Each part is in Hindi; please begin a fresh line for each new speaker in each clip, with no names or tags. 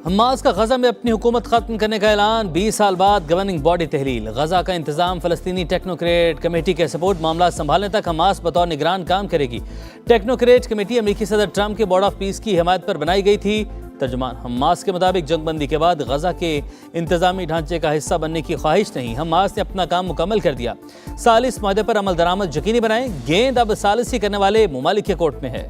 हमास का गजा में अपनी हुकूमत खत्म करने का ऐलान, 20 साल बाद गवर्निंग बॉडी तहलील। गजा का इंतजाम फलस्तीनी टेक्नोक्रेट कमेटी के सपोर्ट, मामला संभालने तक हमास बतौर निगरान काम करेगी। टेक्नोक्रेट कमेटी अमेरिकी सदर ट्रंप के बोर्ड ऑफ पीस की हिमायत पर बनाई गई थी। तर्जुमान हमास के मुताबिक जंगबंदी के बाद गजा के इंतजामी ढांचे का हिस्सा बनने की ख्वाहिश नहीं, हमास ने अपना काम मुकम्मल कर दिया। सालिस माहदे पर अमल दरामद यकीनी बनाएं। गेंद अब सालिसी करने वाले मुमालिक के कोर्ट में है।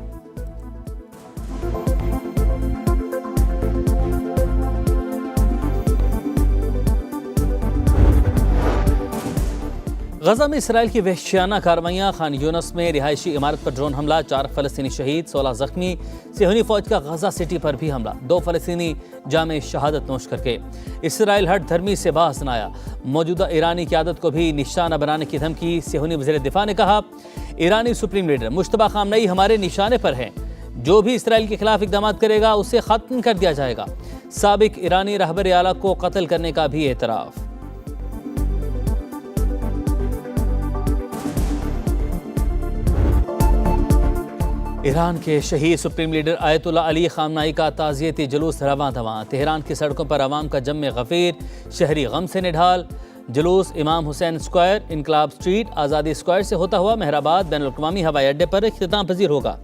गजा में इसराइल की वहशियाना कार्रवाइयाँ, खान यूनस में रिहायशी इमारत पर ड्रोन हमला, 4 फलस्तीनी शहीद, 16 जख्मी। सिहूनी फौज का गजा सिटी पर भी हमला, 2 फलस्तीनी जामे शहादत नोश करके। इसराइल हट धर्मी से बाहस नाया, मौजूदा ईरानी क़यादत को भी निशाना बनाने की धमकी। सिहूनी वज़ीर दिफा ने कहा, ईरानी सुप्रीम लीडर मुश्तबा खामनई हमारे निशाने पर हैं, जो भी इसराइल के खिलाफ इकदाम करेगा उसे ख़त्म कर दिया जाएगा। साबिक ईरानी रहबर आला को कत्ल करने का भी एतराफ़। ईरान के शहीद सुप्रीम लीडर आयतुल्ला अली खामनाई का ताज़ियती जुलूस रवां दवां। तेहरान की सड़कों पर आवाम का जम गफ़ीर, शहरी गम से निढाल। जुलूस इमाम हुसैन स्क्वायर, इनकलाब स्ट्रीट, आज़ादी स्क्वायर से होता हुआ मेहराबाद बैनुल-अक़वामी हवाई अड्डे पर इख्तिताम पजीर होगा।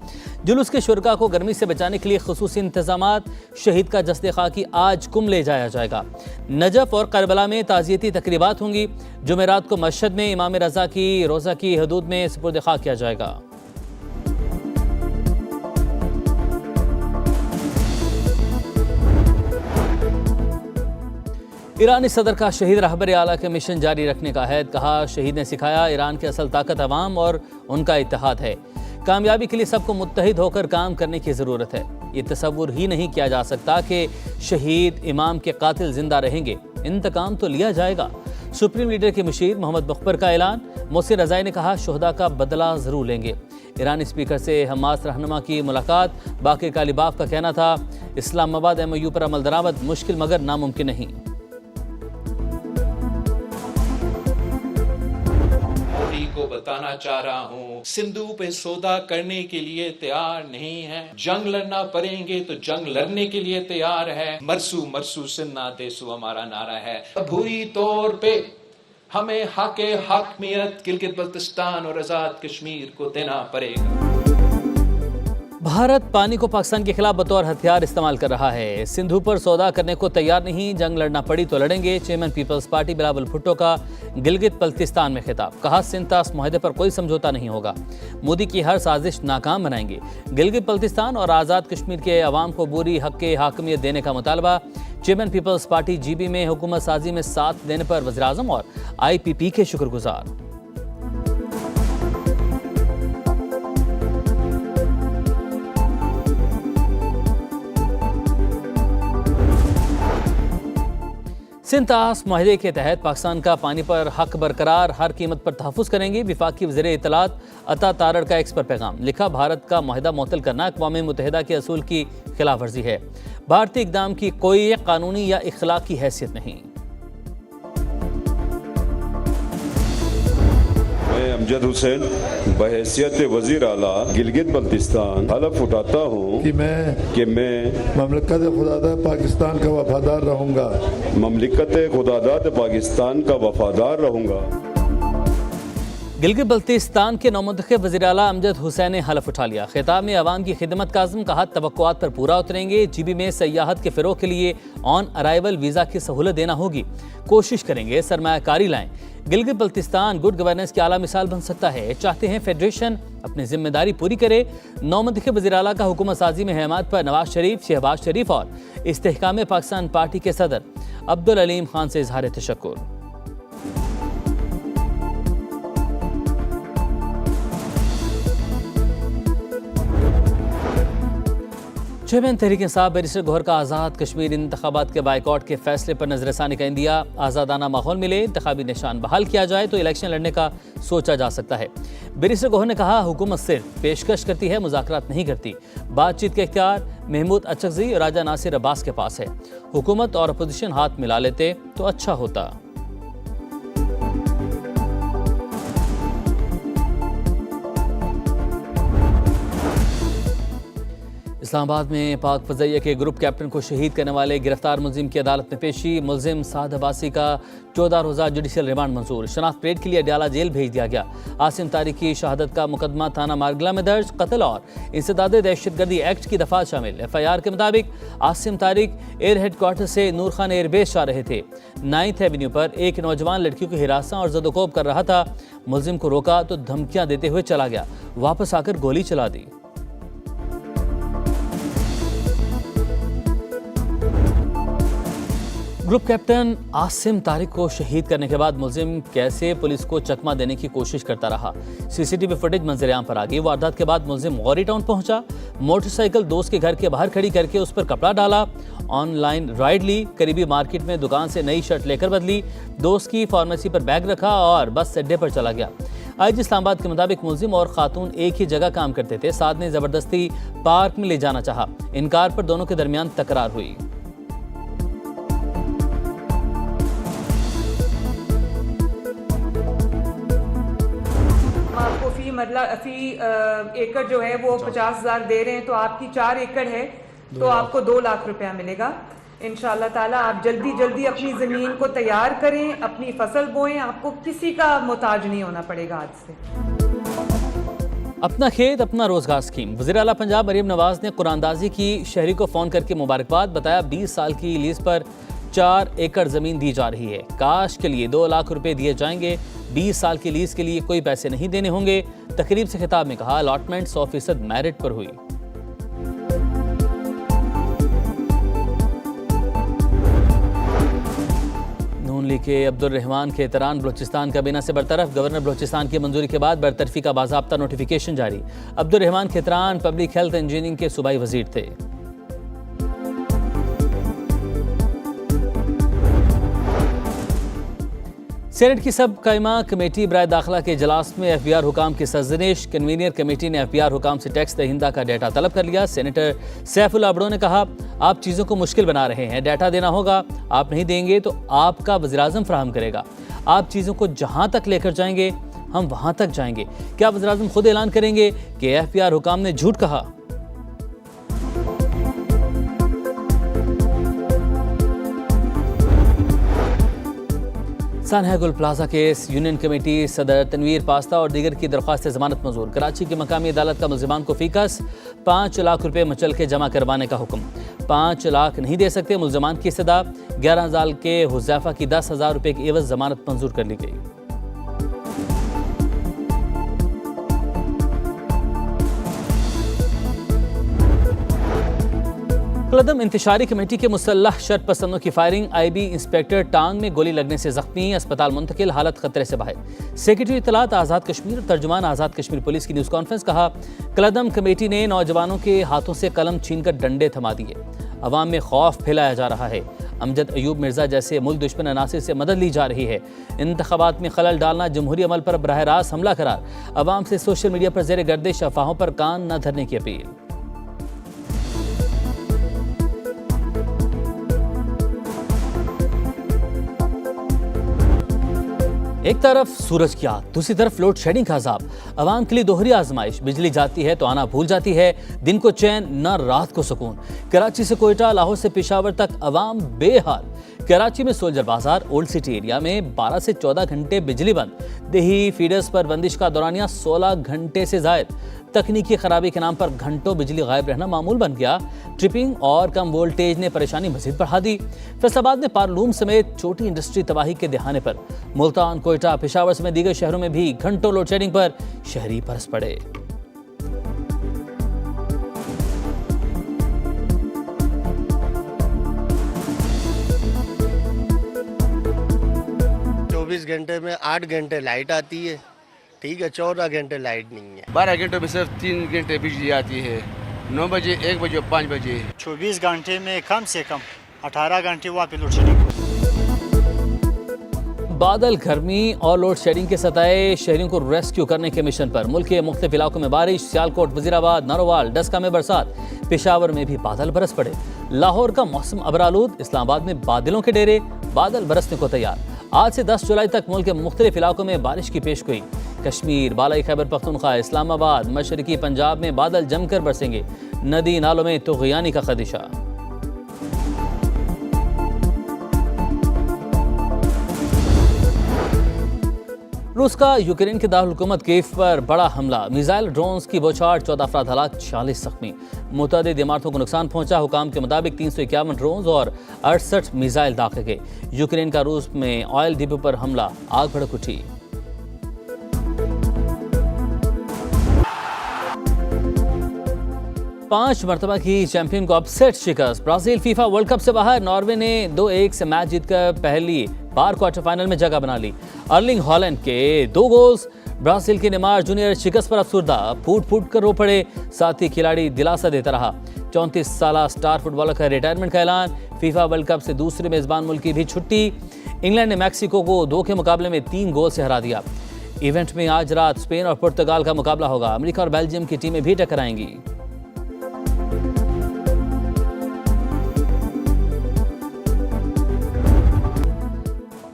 जुलूस के शुरका को गर्मी से बचाने के लिए खुसूसी इंतजामात। शहीद का जस्ते खाकी आज कुम ले जाया जाएगा। नजफ और करबला में ताज़ियती तकरीबात होंगी। जुमेरात को मशहद में इमाम रज़ा की रोज़ा की हदूद में सुपुर्द खाक किया जाएगा। ईरानी सदर का शहीद रहबर आला के मिशन जारी रखने का अहद, कहा शहीद ने सिखाया ईरान की असल ताकत अवाम और उनका इत्तेहाद है। कामयाबी के लिए सबको मुत्तहिद होकर काम करने की ज़रूरत है। ये तसव्वुर ही नहीं किया जा सकता कि शहीद इमाम के कातिल जिंदा रहेंगे, इंतकाम तो लिया जाएगा। सुप्रीम लीडर के मुशीर मोहम्मद मुख्बर का ऐलान, मोहसिन रज़ाई ने कहा शुहदा का बदला ज़रूर लेंगे। ईरानी स्पीकर से हमास रहनुमा की मुलाकात, बाक़िर कालिबाफ का कहना था इस्लामाबाद MOU पर अमल दरामद मुश्किल मगर नामुमकिन नहीं।
को बताना चाह रहा हूँ, सिंधु पे सौदा करने के लिए तैयार नहीं है। जंग लड़ना पड़ेंगे तो जंग लड़ने के लिए तैयार है। मरसू मरसू सिन्ना देसू हमारा नारा है। बुरी तौर पे हमें हक़ हकमियत गिलगित बल्तिस्तान और आजाद कश्मीर को देना पड़ेगा।
भारत पानी को पाकिस्तान के खिलाफ बतौर हथियार इस्तेमाल कर रहा है। सिंधु पर सौदा करने को तैयार नहीं, जंग लड़ना पड़ी तो लड़ेंगे। Chairman Peoples Party Bilawal Bhutto का गिलगित बल्तिस्तान में खिताब, कहा सिंतास मुआहदे पर कोई समझौता नहीं होगा। मोदी की हर साजिश नाकाम बनाएंगे। गिलगित बल्तिस्तान और आज़ाद कश्मीर के अवाम को पूरी हक़ हाकमियत देने का मुतालबा। चेयरमैन पीपल्स पार्टी GB में हुकूमत साजी में साथ देने पर वज़ीर आज़म और IPP के शुक्रगुजार। सिंतास मुआहदे के तहत पाकिस्तान का पानी पर हक बरकरार, हर कीमत पर तहफ़्फ़ुज़ करेंगे। वफाकी वज़ीर इत्तलात अता तारड़ का एक्स पर पैगाम, लिखा भारत का मुआहदा मुअत्तल करना अक़वाम मुत्तहिदा के असूल की खिलाफ वर्जी है। भारतीय इक़दाम की कोई कानूनी या इख़लाक़ी हैसियत नहीं।
मैं अमजद हुसैन बहैसियत वज़ीर आला गिलगित बल्तिस्तान हलफ उठाता हूँ कि मैं
ममलिकत खुदादाद पाकिस्तान का वफादार रहूँगा।
ममलिकत खुदादाद पाकिस्तान का वफादार रहूँगा।
गिलगित बल्तिस्तान के नौमुंतखब वज़ीर आला अमजद हुसैन ने हलफ उठा लिया। खिताब में अवाम की खिदमत का अज़्म, कहा तवक्कुआत पर पूरा उतरेंगे। GB में सयाहत के फ़रोग़ के लिए ऑन अराइवल वीज़ा की सहूलत देना होगी। कोशिश करेंगे सरमायाकारी लाएं। गिलगित बल्तिस्तान गुड गवर्नेंस की आला मिसाल बन सकता है। चाहते हैं फेडरेशन अपनी जिम्मेदारी पूरी करे। नौमुंतखब वज़ीर आला का हुकूमत साजी में हिमायत पर नवाज शरीफ, शहबाज शरीफ और इस्तेहकाम पाकिस्तान पार्टी के सदर अब्दुल अलीम खान से इज़हार तशक्कुर। चेयरमैन तहरीक इंसाफ बैरिस्टर गौहर का आज़ाद कश्मीर इंतखाबात के बाइकआउट के फैसले पर नजरसानी का इंदिया। आज़ादाना माहौल मिले, इंतखाबी निशान बहाल किया जाए तो इलेक्शन लड़ने का सोचा जा सकता है। बैरिस्टर गौहर ने कहा हुकूमत सिर्फ पेशकश करती है, मुज़ाकरात नहीं करती। बातचीत का इख्तियार महमूद अचकज़ई और राजा नासिर अब्बास के पास है। हुकूमत और अपोजिशन हाथ मिला लेते तो अच्छा होता। इस्लामाबाद में पाक फज़ैया के ग्रुप कैप्टन को शहीद करने वाले गिरफ्तार मुलजिम की अदालत में पेशी। मुलजिम साद अब्बासी का 14 रोज़ा जुडिशल रिमांड मंजूर। शनाख्त परेड के लिए अडयाला जेल भेज दिया गया। आसिम तारिक की शहादत का मुकदमा थाना मारगला में दर्ज। कत्ल और इंसदाद दहशतगर्दी एक्ट की दफात शामिल। FIR के मुताबिक आसिम तारिक एयर हेडक्वार्टर से नूर खान एयरबेस जा रहे थे। 9th एवेन्यू पर एक नौजवान लड़कियों को हिरासा और जदोकोब कर रहा था। मुलजिम को रोका तो धमकियां देते हुए चला गया। वापस आकर गोली चला दी। ग्रुप कैप्टन आसिम तारिक को शहीद करने के बाद मुलजिम कैसे पुलिस को चकमा देने की कोशिश करता रहा। CCTV फुटेज मंजरेआम पर आ गई। वारदात के बाद मुलजिम गौरी टाउन पहुंचा। मोटरसाइकिल दोस्त के घर के बाहर खड़ी करके उस पर कपड़ा डाला। ऑनलाइन राइड ली। करीबी मार्केट में दुकान से नई शर्ट लेकर बदली। दोस्त की फार्मेसी पर बैग रखा और बस अड्डे पर चला गया। IG इस्लामाबाद के मुताबिक मुलजिम और खातून एक ही जगह काम करते थे। साद ने जबरदस्ती पार्क में ले जाना चाहा। इनकार पर दोनों के दरमियान तकरार हुई।
आपको फी एकड़ जो है वो 50,000 दे रहे हैं, तो आपकी 4 एकड़ है तो आपको 2 लाख रुपया मिलेगा। इंशाअल्लाह ताला आप जल्दी अपनी ज़मीन को तैयार करें, अपनी फसल बोएं, आपको किसी का मोहताज नहीं होना पड़ेगा आज से।
अपना खेत अपना रोजगार स्कीम। वज़ीर आला पंजाब मरीम नवाज ने कुरानदाजी की। शहरी को फ़ोन करके मुबारकबाद। बताया 20 साल की लीज पर 4 एकड़ ज़मीन दी जा रही है। काश के लिए 2 लाख रुपए दिए जाएंगे। 20 साल की लीज के लिए कोई पैसे नहीं देने होंगे। तकरीब से खिताब में कहा अलॉटमेंट 100% मेरिट पर हुई। नून लीग के अब्दुल रहमान खेतरान बलूचिस्तान काबीना से बरतरफ। गवर्नर बलूचिस्तान की मंजूरी के बाद बरतरफी का बाज़ाब्ता नोटिफिकेशन जारी। Abdul Rahman Khetran public health engineering के सूबाई वजीर थे। सेनेट की सब कायमा कमेटी बराए दाखिला के इजलास में FBR हुकाम की सरजनिश। कन्वीनियर कमेटी ने FBR हुकाम से टैक्स दहिंदा का डाटा तलब कर लिया। सेनेटर सैफुल आबड़ो ने कहा आप चीज़ों को मुश्किल बना रहे हैं। डाटा देना होगा, आप नहीं देंगे तो आपका वज़ीर-ए-आज़म फराहम करेगा। आप चीज़ों को जहाँ तक लेकर जाएंगे हम वहाँ तक जाएंगे। क्या वज़ीर-ए-आज़म खुद ऐलान करेंगे कि FBR हुकाम ने झूठ कहा? सानहा गुल प्लाजा केस। यूनियन कमेटी सदर तनवीर पास्ता और दीगर की दरख्वास्त जमानत मंजूर। कराची की मकामी अदालत का मुलजिमान को फीकस 5 लाख रुपए मचल के जमा करवाने का हुक्म। 5 लाख नहीं दे सकते मुलजिमान की सदा। 11 के हुज़ैफा की 10,000 रुपए की एवज जमानत मंजूर कर ली गई। कलदम इंतशारी कमेटी के मुसल्लह शर्त पसंदों की फायरिंग। IB इंस्पेक्टर टांग में गोली लगने से जख्मी। अस्पताल मुंतकिल, हालत खतरे से बाहर। सेक्रेटरी इत्तलात आज़ाद कश्मीर और तर्जुमान आज़ाद कश्मीर पुलिस की न्यूज़ कॉन्फ्रेंस। कहा कलदम कमेटी ने नौजवानों के हाथों से कलम छीनकर डंडे थमा दिए। अवाम में खौफ फैलाया जा रहा है। अमजद अयूब मिर्जा जैसे मुल्क दुश्मन अनासिर से मदद ली जा रही है। इंतखाबात में खलल डालना जमहूरी अमल पर बराह रास्त हमला करार। अवाम से सोशल मीडिया पर ज़ेर गर्दिश अफवाहों पर कान न धरने की अपील। एक तरफ सूरज की आग, दूसरी तरफ लोड शेडिंग का अजाब। अवाम के लिए दोहरी आजमाइश। बिजली जाती है तो आना भूल जाती है। दिन को चैन न रात को सुकून। कराची से कोयटा, लाहौर से पेशावर तक अवाम बेहाल। कराची में सोल्जर बाजार ओल्ड सिटी एरिया में 12 से 14 घंटे बिजली बंद। देही फीडर्स पर बंदिश का दौरानिया 16 घंटे से जायद। तकनीकी खराबी के नाम पर घंटों बिजली गायब रहना मामूल बन गया। ट्रिपिंग और कम वोल्टेज ने परेशानी मजीद बढ़ा दी। फैसलाबाद में पार्लूम समेत छोटी इंडस्ट्री तबाही के दहाने पर। मुल्तान, कोयटा, पेशावर समेत दीगर शहरों में भी घंटों लोड शेडिंग पर शहरी बरस पड़े।
घंटे में 8 घंटे लाइट आती है, ठीक है, 14 घंटे लाइट नहीं है।
12 घंटों में सिर्फ 3 घंटे बिजली आती है। 9 बजे, 1 बजे, 5 बजे।
24 घंटे में कम से कम 18 घंटे वहाँ पे लोड शेडिंग।
बादल, गर्मी और लोड शेडिंग के सताए शहरियों को रेस्क्यू करने के मिशन पर। मुल्क के मुख्तलिफ इलाकों में बारिश। सियालकोट, वजीराबाद, नारोवाल, डस्का में बरसात। पेशावर में भी बादल बरस पड़े। लाहौर का मौसम अबरालूद। इस्लामाबाद में बादलों के डेरे, बादल बरसने को तैयार। आज से 10 जुलाई तक मुल्क के मुख्तलिफ इलाकों में बारिश की पेशगोई। कश्मीर, बालाई खैबर पख्तूनख्वा, इस्लामाबाद, मशरकी पंजाब में बादल जमकर बरसेंगे। नदी नालों में तुग़यानी का खदशा। रूस का यूक्रेन के दारुल-हुकूमत कीव पर बड़ा हमला, मिसाइल ड्रोन्स की बौछार, 14 अफराद हलाक, 40 जख्मी। मुतअद्दिद इमारतों को नुकसान पहुंचा। हुकाम के मुताबिक 351 ड्रोन्स और 68 मिसाइल दागे गए। यूक्रेन का रूस में ऑयल डिपो पर हमला, आग भड़क उठी। पांच मरतबा की चैंपियन को अपसेट शिकस्त। ब्राजील फीफा वर्ल्ड कप से बाहर। नॉर्वे ने 2-1 से मैच जीतकर पहली बार क्वार्टर फाइनल में जगह बना ली। अर्लिंग हॉलैंड के 2 गोल्स। ब्राजील के नेमार जूनियर शिकस्त पर अफसुर्दा, फूट फूट कर रो पड़े। साथ ही खिलाड़ी दिलासा देता रहा। 34 साल स्टार फुटबॉलर का रिटायरमेंट का ऐलान। फीफा वर्ल्ड कप से दूसरे मेजबान मुल्क की भी छुट्टी। इंग्लैंड ने मैक्सिको को 2 के मुकाबले में 3 गोल से हरा दिया। इवेंट में आज रात स्पेन और पुर्तगाल का मुकाबला होगा। अमेरिका और बेल्जियम की टीमें भी टकराएंगी।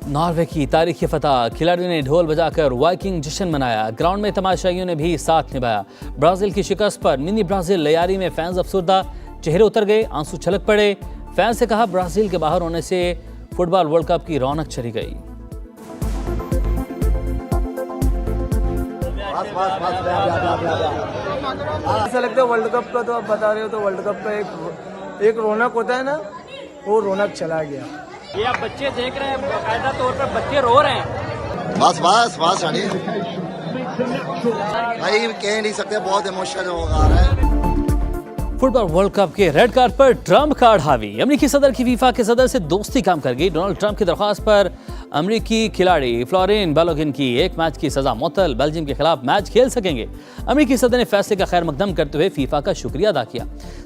नॉर्वे की तारीखी फतह। खिलाड़ियों ने ढोल बजाकर वाइकिंग जश्न मनाया। ग्राउंड में तमाशाइयों ने भी साथ निभाया। ब्राजील की शिकस्त पर मिनी ब्राजील लयारी में फैंस अफसुर्दा, चेहरे उतर गए, आंसू छलक पड़े। फैंस से कहा ब्राजील के बाहर होने से फुटबॉल वर्ल्ड कप की रौनक चली गई।
ऐसा लगता है वर्ल्ड कप का, तो आप बता रहे हो, तो वर्ल्ड कप का एक रौनक होता है ना, वो रौनक चला गया।
ये आप बच्चे देख रहे हैं, बाकायदा तौर पर बच्चे रो रहे हैं।
बस भाई कह नहीं सकते, बहुत इमोशनल हो रहा है।
फुटबॉल वर्ल्ड कप के रेड कार्ड पर ट्रंप कार्ड हावी। अमेरिकी सदर की फीफा के सदर से दोस्ती काम कर गई। डोनाल्ड ट्रंप की दरख्वास्त पर अमेरिकी खिलाड़ी फ्लोरिन बैलोगिन की 1 मैच की सजा मुअत्तल। बेल्जियम के खिलाफ मैच खेल सकेंगे। अमेरिकी सदर ने फैसले का खैर मकदम करते हुए फीफा का शुक्रिया अदा किया।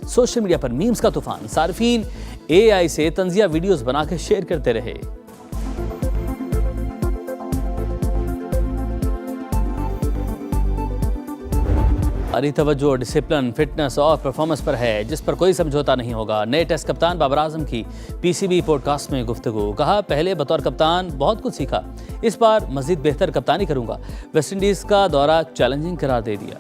सोशल मीडिया पर मीम्स का तूफान। सार्फिन AI से तंजिया वीडियोस बनाकर शेयर करते रहे। सारी तवज्जो डिसिप्लिन, फिटनेस और परफॉर्मेंस पर है, जिस पर कोई समझौता नहीं होगा। नए टेस्ट कप्तान बाबर आजम की PCB पॉडकास्ट में गुफ्तगू। कहा पहले बतौर कप्तान बहुत कुछ सीखा, इस बार मजीद बेहतर कप्तानी करूंगा। वेस्ट इंडीज का दौरा चैलेंजिंग करार दे दिया।